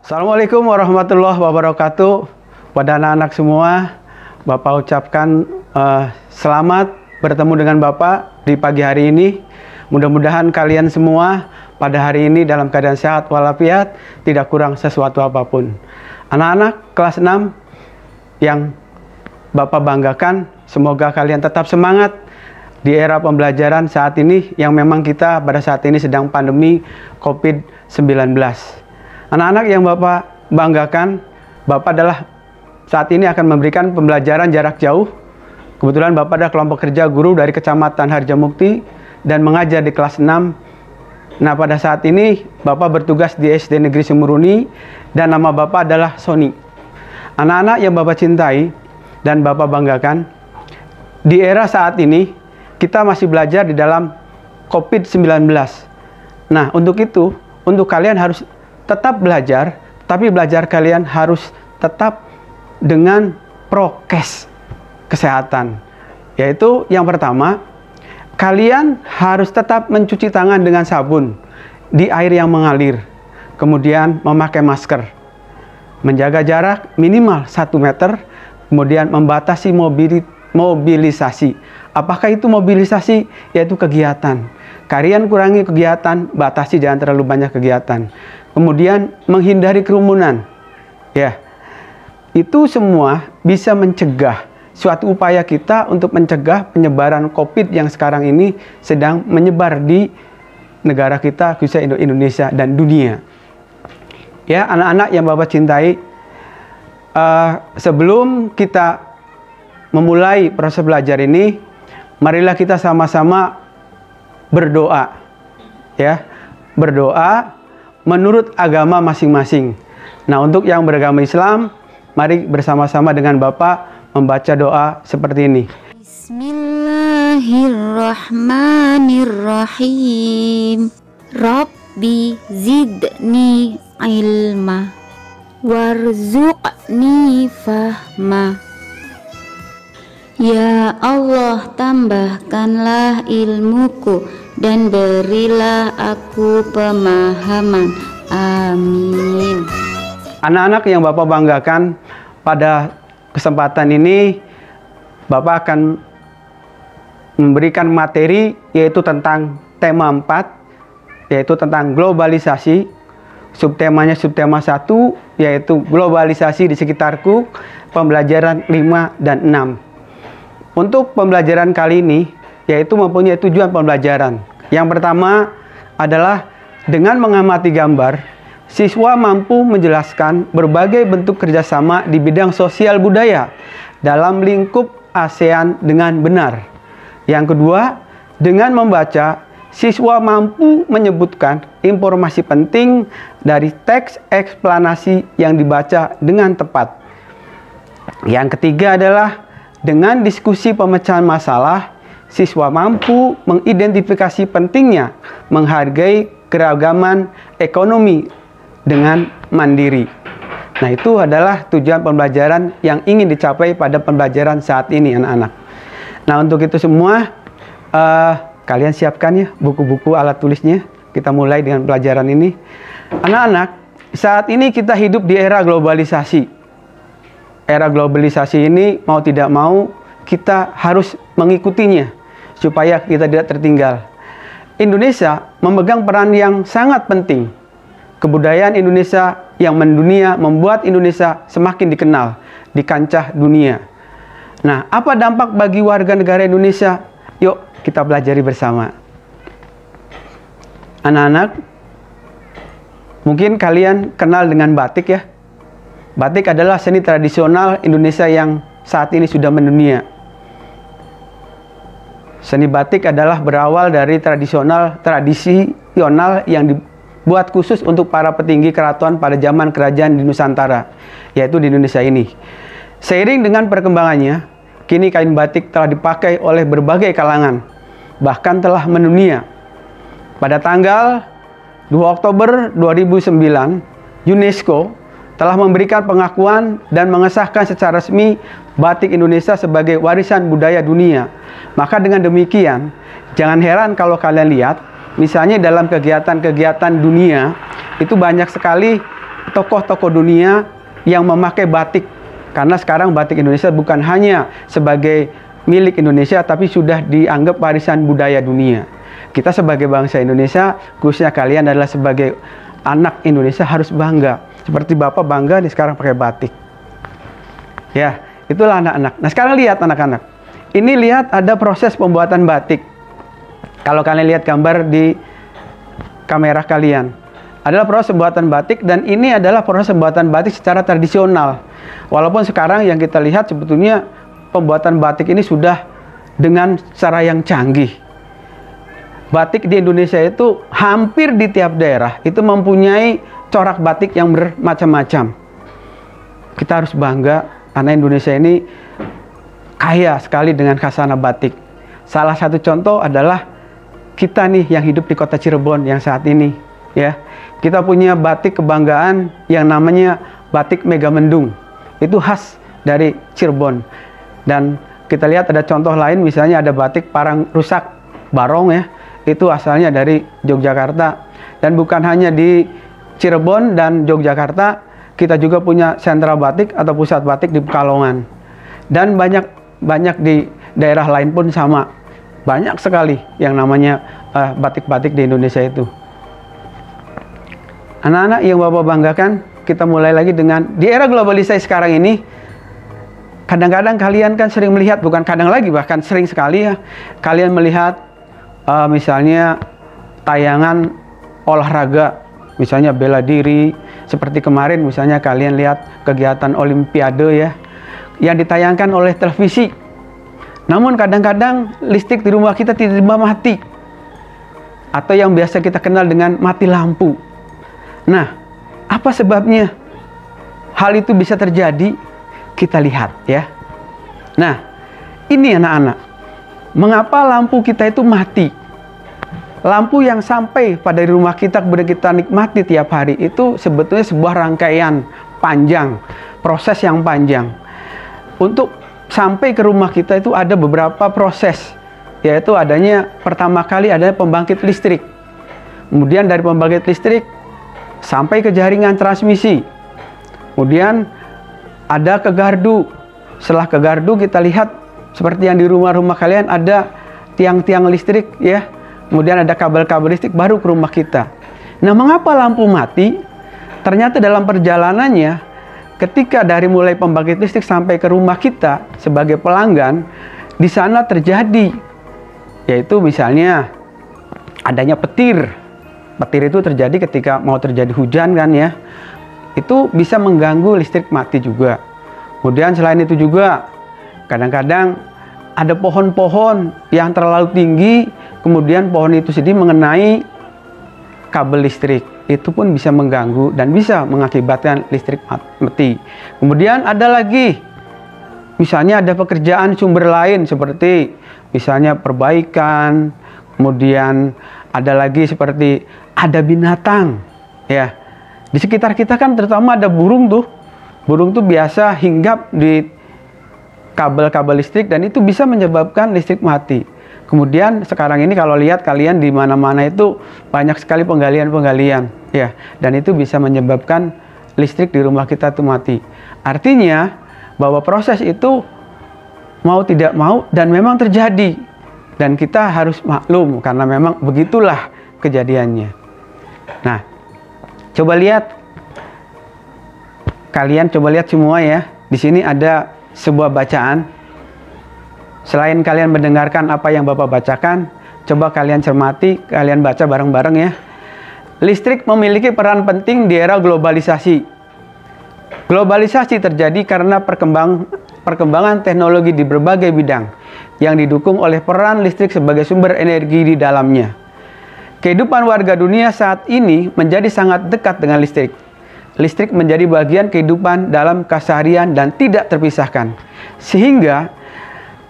Assalamualaikum warahmatullahi wabarakatuh. Pada anak-anak semua, Bapak ucapkan selamat bertemu dengan Bapak di pagi hari ini. Mudah-mudahan kalian semua pada hari ini dalam keadaan sehat walafiat, tidak kurang sesuatu apapun. Anak-anak kelas 6 yang Bapak banggakan, semoga kalian tetap semangat di era pembelajaran saat ini yang memang kita pada saat ini sedang pandemi COVID-19. Anak-anak yang Bapak banggakan, Bapak adalah saat ini akan memberikan pembelajaran jarak jauh. Kebetulan Bapak adalah kelompok kerja guru dari Kecamatan Harjamukti dan mengajar di kelas 6. Nah, pada saat ini Bapak bertugas di SD Negeri Sumuruni dan nama Bapak adalah Sony. Anak-anak yang Bapak cintai dan Bapak banggakan, di era saat ini kita masih belajar di dalam COVID-19. Nah, untuk itu, untuk kalian harus tetap belajar, tapi belajar kalian harus tetap dengan prokes kesehatan. Yaitu yang pertama, kalian harus tetap mencuci tangan dengan sabun di air yang mengalir. Kemudian memakai masker, menjaga jarak minimal 1 meter, kemudian membatasi mobilisasi. Apakah itu mobilisasi? Yaitu kegiatan. Kalian kurangi kegiatan, batasi jangan terlalu banyak kegiatan. Kemudian menghindari kerumunan. Ya. Itu semua bisa mencegah, suatu upaya kita untuk mencegah penyebaran COVID yang sekarang ini sedang menyebar di negara kita, khususnya Indonesia dan dunia. Ya, anak-anak yang Bapak cintai, sebelum kita memulai proses belajar ini, marilah kita sama-sama berdoa. Ya, berdoa menurut agama masing-masing. Nah, untuk yang beragama Islam, mari bersama-sama dengan Bapak membaca doa seperti ini. Bismillahirrahmanirrahim. Rabbi zidni ilma warzuqni fahma. Ya Allah, tambahkanlah ilmuku dan berilah aku pemahaman. Amin. Anak-anak yang Bapak banggakan, pada kesempatan ini Bapak akan memberikan materi yaitu tentang tema 4, yaitu tentang globalisasi. Subtemanya subtema 1, yaitu globalisasi di sekitarku, pembelajaran 5 dan 6. Untuk pembelajaran kali ini, yaitu mempunyai tujuan pembelajaran. Yang pertama adalah dengan mengamati gambar, siswa mampu menjelaskan berbagai bentuk kerjasama di bidang sosial budaya dalam lingkup ASEAN dengan benar. Yang kedua, dengan membaca, siswa mampu menyebutkan informasi penting dari teks eksplanasi yang dibaca dengan tepat. Yang ketiga adalah dengan diskusi pemecahan masalah, siswa mampu mengidentifikasi pentingnya menghargai keragaman ekonomi dengan mandiri. Nah, itu adalah tujuan pembelajaran yang ingin dicapai pada pembelajaran saat ini, anak-anak. Nah, untuk itu semua, kalian siapkan ya buku-buku alat tulisnya. Kita mulai dengan pelajaran ini. Anak-anak, saat ini kita hidup di era globalisasi. Era globalisasi ini mau tidak mau kita harus mengikutinya supaya kita tidak tertinggal. Indonesia memegang peran yang sangat penting. Kebudayaan Indonesia yang mendunia membuat Indonesia semakin dikenal di kancah dunia. Nah, apa dampak bagi warga negara Indonesia? Yuk kita pelajari bersama. Anak-anak, mungkin kalian kenal dengan batik ya. Batik adalah seni tradisional Indonesia yang saat ini sudah mendunia. Seni batik adalah berawal dari tradisional yang dibuat khusus untuk para petinggi keraton pada zaman kerajaan di Nusantara, yaitu di Indonesia ini. Seiring dengan perkembangannya, kini kain batik telah dipakai oleh berbagai kalangan, bahkan telah mendunia. Pada tanggal 2 Oktober 2009, UNESCO telah memberikan pengakuan dan mengesahkan secara resmi batik Indonesia sebagai warisan budaya dunia. Maka dengan demikian, jangan heran kalau kalian lihat, misalnya dalam kegiatan-kegiatan dunia, itu banyak sekali tokoh-tokoh dunia yang memakai batik. Karena sekarang batik Indonesia bukan hanya sebagai milik Indonesia, tapi sudah dianggap warisan budaya dunia. Kita sebagai bangsa Indonesia, khususnya kalian adalah sebagai anak Indonesia harus bangga. Seperti Bapak bangga nih sekarang pakai batik. Ya, itulah anak-anak. Nah sekarang lihat anak-anak. Ini lihat ada proses pembuatan batik. Kalau kalian lihat gambar di kamera kalian, adalah proses pembuatan batik, dan ini adalah proses pembuatan batik secara tradisional. Walaupun sekarang yang kita lihat sebetulnya pembuatan batik ini sudah dengan cara yang canggih. Batik di Indonesia itu hampir di tiap daerah itu mempunyai corak batik yang bermacam-macam. Kita harus bangga karena Indonesia ini kaya sekali dengan khasanah batik. Salah satu contoh adalah kita nih yang hidup di kota Cirebon yang saat ini, ya. Kita punya batik kebanggaan yang namanya batik Megamendung. Itu khas dari Cirebon. Dan kita lihat ada contoh lain, misalnya ada batik Parang Rusak Barong, ya. Itu asalnya dari Yogyakarta. Dan bukan hanya di Cirebon dan Yogyakarta, kita juga punya sentra batik atau pusat batik di Pekalongan. Dan banyak di daerah lain pun sama. Banyak sekali yang namanya batik-batik di Indonesia itu. Anak-anak yang Bapak banggakan, kita mulai lagi dengan di era globalisasi sekarang ini. Kadang-kadang kalian kan sering melihat, bukan kadang lagi, bahkan sering sekali ya, kalian melihat misalnya tayangan olahraga, misalnya bela diri, seperti kemarin misalnya kalian lihat kegiatan Olimpiade ya, yang ditayangkan oleh televisi. Namun kadang-kadang listrik di rumah kita tiba-tiba mati, atau yang biasa kita kenal dengan mati lampu. Nah, apa sebabnya hal itu bisa terjadi? Kita lihat ya. Nah, ini anak-anak, mengapa lampu kita itu mati? Lampu yang sampai pada rumah kita kemudian kita nikmati tiap hari itu sebetulnya sebuah rangkaian panjang, proses yang panjang. Untuk sampai ke rumah kita itu ada beberapa proses, yaitu adanya pertama kali adanya pembangkit listrik. Kemudian dari pembangkit listrik sampai ke jaringan transmisi. Kemudian ada ke gardu. Setelah ke gardu kita lihat seperti yang di rumah-rumah kalian ada tiang-tiang listrik ya. Kemudian ada kabel-kabel listrik baru ke rumah kita. Nah, mengapa lampu mati? Ternyata dalam perjalanannya ketika dari mulai pembangkit listrik sampai ke rumah kita sebagai pelanggan, di sana terjadi yaitu misalnya adanya petir. Petir itu terjadi ketika mau terjadi hujan kan ya. Itu bisa mengganggu listrik mati juga. Kemudian selain itu juga kadang-kadang ada pohon-pohon yang terlalu tinggi, kemudian pohon itu sendiri mengenai kabel listrik. Itu pun bisa mengganggu dan bisa mengakibatkan listrik mati. Kemudian ada lagi, misalnya ada pekerjaan sumber lain seperti misalnya perbaikan, kemudian ada lagi seperti ada binatang ya. Di sekitar kita kan terutama ada burung tuh. Burung tuh biasa hinggap di kabel-kabel listrik dan itu bisa menyebabkan listrik mati. Kemudian sekarang ini kalau lihat kalian di mana-mana itu banyak sekali penggalian-penggalian ya, dan itu bisa menyebabkan listrik di rumah kita itu mati. Artinya bahwa proses itu mau tidak mau dan memang terjadi dan kita harus maklum karena memang begitulah kejadiannya. Nah, coba lihat, kalian coba lihat semua ya. Di sini ada sebuah bacaan. Selain kalian mendengarkan apa yang Bapak bacakan, coba kalian cermati, kalian baca bareng-bareng ya. Listrik memiliki peran penting di era globalisasi. Globalisasi terjadi karena perkembangan teknologi di berbagai bidang yang didukung oleh peran listrik sebagai sumber energi di dalamnya. Kehidupan warga dunia saat ini menjadi sangat dekat dengan listrik. Listrik menjadi bagian kehidupan dalam keseharian dan tidak terpisahkan. Sehingga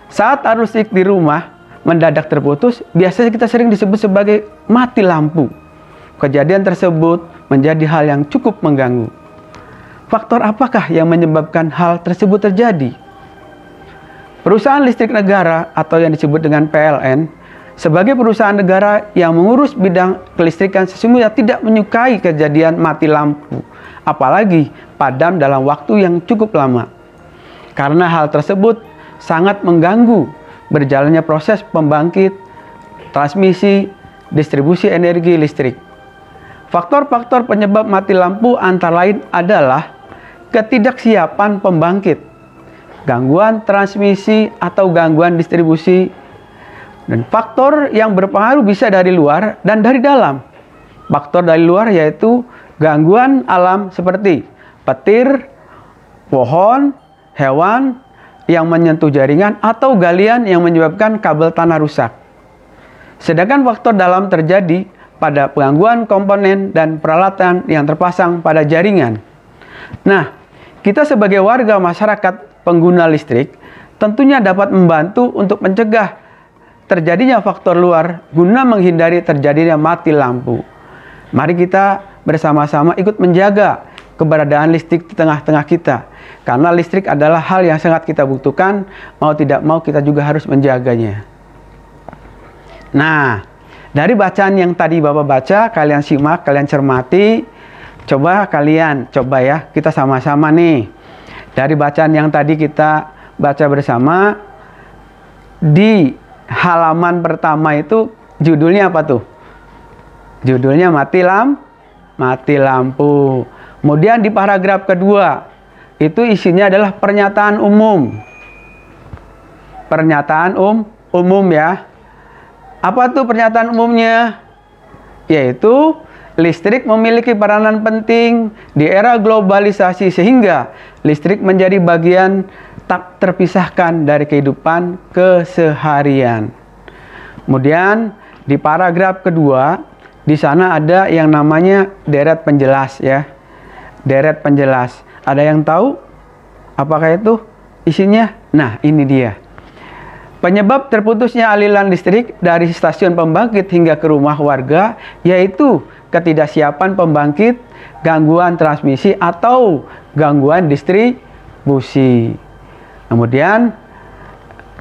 saat arus listrik di rumah mendadak terputus, biasanya kita sering disebut sebagai mati lampu. Kejadian tersebut menjadi hal yang cukup mengganggu. Faktor apakah yang menyebabkan hal tersebut terjadi? Perusahaan listrik negara atau yang disebut dengan PLN sebagai perusahaan negara yang mengurus bidang kelistrikan sesungguhnya tidak menyukai kejadian mati lampu apalagi padam dalam waktu yang cukup lama. Karena hal tersebut sangat mengganggu berjalannya proses pembangkit, transmisi, distribusi energi listrik. Faktor-faktor penyebab mati lampu antara lain adalah ketidaksiapan pembangkit, gangguan transmisi atau gangguan distribusi, dan faktor yang berpengaruh bisa dari luar dan dari dalam. Faktor dari luar yaitu gangguan alam seperti petir, pohon, hewan yang menyentuh jaringan atau galian yang menyebabkan kabel tanah rusak. Sedangkan faktor dalam terjadi pada gangguan komponen dan peralatan yang terpasang pada jaringan. Nah, kita sebagai warga masyarakat pengguna listrik tentunya dapat membantu untuk mencegah terjadinya faktor luar guna menghindari terjadinya mati lampu. Mari kita bersama-sama ikut menjaga keberadaan listrik di tengah-tengah kita. Karena listrik adalah hal yang sangat kita butuhkan, mau tidak mau kita juga harus menjaganya. Nah, dari bacaan yang tadi Bapak baca, kalian simak, kalian cermati. Coba ya, kita sama-sama nih. Dari bacaan yang tadi kita baca bersama, di halaman pertama itu judulnya apa tuh? Judulnya mati lampu. Kemudian di paragraf kedua, itu isinya adalah pernyataan umum. Pernyataan umum ya. Apa tuh pernyataan umumnya? Yaitu listrik memiliki peranan penting di era globalisasi sehingga listrik menjadi bagian tak terpisahkan dari kehidupan keseharian. Kemudian di paragraf kedua, di sana ada yang namanya deret penjelas ya. Deret penjelas. Ada yang tahu apakah itu isinya? Nah, ini dia. Penyebab terputusnya aliran listrik dari stasiun pembangkit hingga ke rumah warga yaitu ketidaksiapan pembangkit, gangguan transmisi atau gangguan distribusi. Kemudian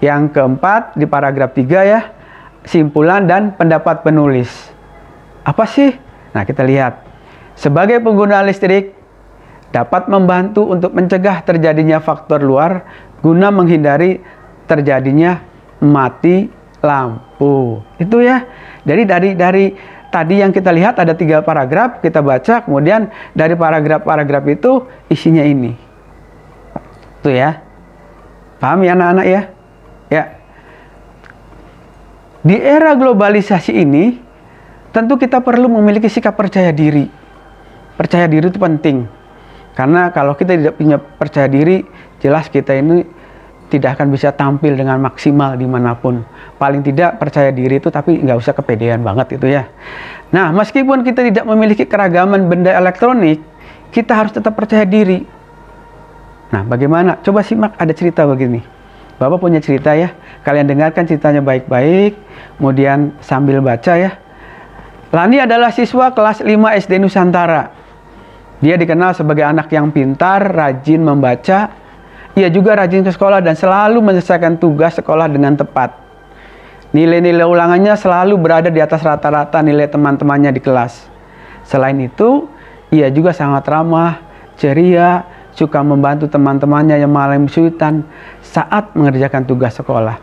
yang keempat di paragraf 3 ya, simpulan dan pendapat penulis. Apa sih? Nah, kita lihat. Sebagai pengguna listrik dapat membantu untuk mencegah terjadinya faktor luar guna menghindari terjadinya mati lampu. Itu ya. Jadi dari tadi yang kita lihat ada 3 paragraf, kita baca, kemudian dari paragraf-paragraf itu isinya ini. Itu ya. Paham ya anak-anak ya? Ya. Di era globalisasi ini, tentu kita perlu memiliki sikap percaya diri. Percaya diri itu penting. Karena kalau kita tidak punya percaya diri, jelas kita ini tidak akan bisa tampil dengan maksimal dimanapun. Paling tidak percaya diri itu, tapi nggak usah kepedean banget itu ya. Nah, meskipun kita tidak memiliki keragaman benda elektronik, kita harus tetap percaya diri. Nah, bagaimana? Coba simak, ada cerita begini. Bapak punya cerita ya. Kalian dengarkan ceritanya baik-baik, kemudian sambil baca ya. Lani adalah siswa kelas 5 SD Nusantara. Dia dikenal sebagai anak yang pintar, rajin membaca. Ia juga rajin ke sekolah dan selalu menyelesaikan tugas sekolah dengan tepat. Nilai-nilai ulangannya selalu berada di atas rata-rata nilai teman-temannya di kelas. Selain itu, ia juga sangat ramah, ceria, suka membantu teman-temannya yang mengalami kesulitan saat mengerjakan tugas sekolah.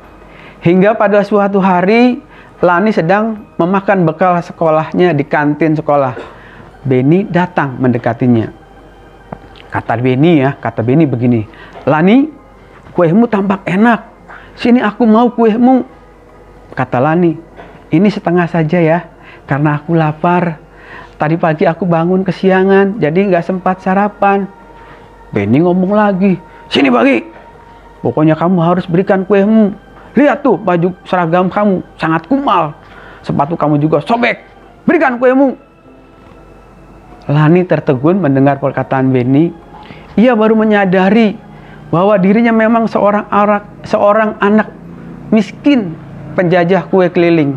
Hingga pada suatu hari, Lani sedang memakan bekal sekolahnya di kantin sekolah. Beni datang mendekatinya. Kata Beni begini, "Lani, kuehmu tampak enak. Sini aku mau kuehmu." Kata Lani, "Ini setengah saja ya, karena aku lapar. Tadi pagi aku bangun kesiangan, jadi nggak sempat sarapan." Beni ngomong lagi, "Sini bagi. Pokoknya kamu harus berikan kuehmu. Lihat tuh baju seragam kamu sangat kumal. Sepatu kamu juga sobek. Berikan kuehmu." Lani tertegun mendengar perkataan Beni. Ia baru menyadari bahwa dirinya memang seorang anak miskin penjajah kue keliling.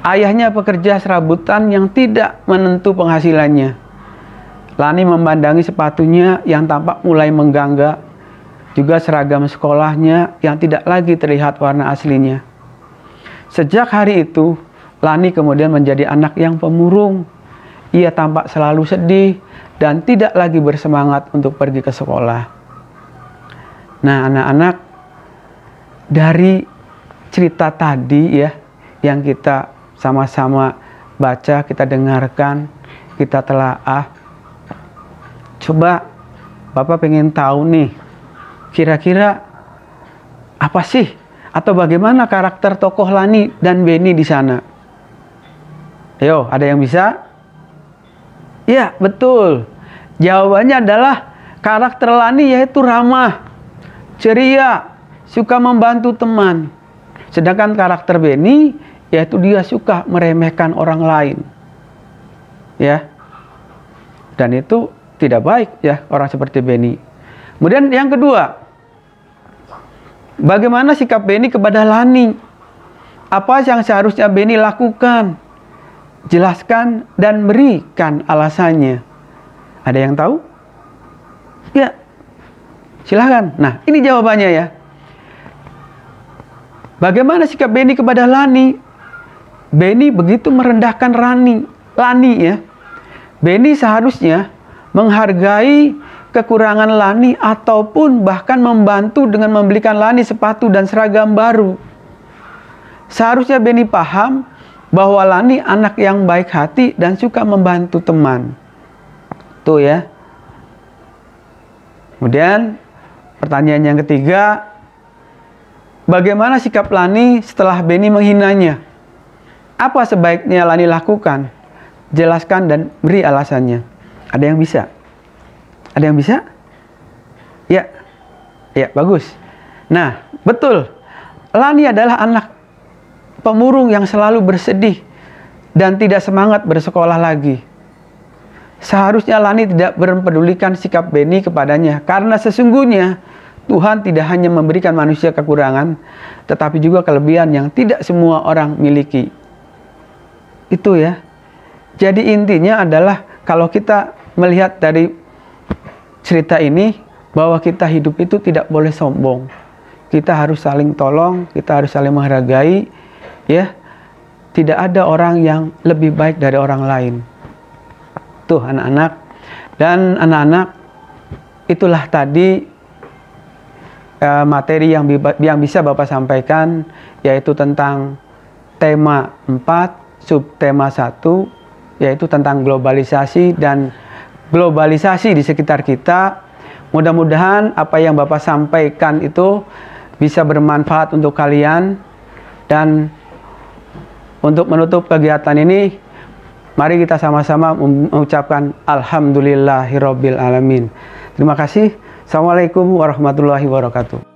Ayahnya pekerja serabutan yang tidak menentu penghasilannya. Lani memandangi sepatunya yang tampak mulai menggangga, juga seragam sekolahnya yang tidak lagi terlihat warna aslinya. Sejak hari itu, Lani kemudian menjadi anak yang pemurung. Ia tampak selalu sedih dan tidak lagi bersemangat untuk pergi ke sekolah. Nah, anak-anak, dari cerita tadi ya, yang kita sama-sama baca, kita dengarkan, kita telaah, coba Bapak pengen tahu nih, kira-kira apa sih atau bagaimana karakter tokoh Lani dan Beni di sana? Ayo, ada yang bisa? Ya, betul. Jawabannya adalah karakter Lani yaitu ramah, ceria, suka membantu teman. Sedangkan karakter Beni yaitu dia suka meremehkan orang lain. Ya. Dan itu tidak baik ya orang seperti Beni. Kemudian yang kedua, bagaimana sikap Beni kepada Lani? Apa yang seharusnya Beni lakukan? Jelaskan dan berikan alasannya. Ada yang tahu? Ya, silahkan. Nah, ini jawabannya ya. Bagaimana sikap Beni kepada Lani? Beni begitu merendahkan Lani ya. Beni seharusnya menghargai kekurangan Lani ataupun bahkan membantu dengan membelikan Lani sepatu dan seragam baru. Seharusnya Beni paham bahwa Lani anak yang baik hati dan suka membantu teman. Tuh ya. Kemudian pertanyaan yang ketiga, bagaimana sikap Lani setelah Beni menghinanya? Apa sebaiknya Lani lakukan? Jelaskan dan beri alasannya. Ada yang bisa? Ada yang bisa? Ya. Ya, bagus. Nah, betul. Lani adalah anak pemurung yang selalu bersedih dan tidak semangat bersekolah lagi. Seharusnya Lani tidak mempedulikan sikap Beni kepadanya, karena sesungguhnya Tuhan tidak hanya memberikan manusia kekurangan, tetapi juga kelebihan yang tidak semua orang miliki. Itu ya. Jadi intinya adalah kalau kita melihat dari cerita ini, bahwa kita hidup itu tidak boleh sombong. Kita harus saling tolong, kita harus saling menghargai. Ya, tidak ada orang yang lebih baik dari orang lain. Tuh anak-anak. Dan anak-anak, itulah tadi materi yang bisa Bapak sampaikan, yaitu tentang tema 4, subtema 1, yaitu tentang globalisasi dan globalisasi di sekitar kita. Mudah-mudahan apa yang Bapak sampaikan itu bisa bermanfaat untuk kalian. Dan untuk menutup kegiatan ini, mari kita sama-sama mengucapkan Alhamdulillahirabbil alamin. Terima kasih. Assalamualaikum warahmatullahi wabarakatuh.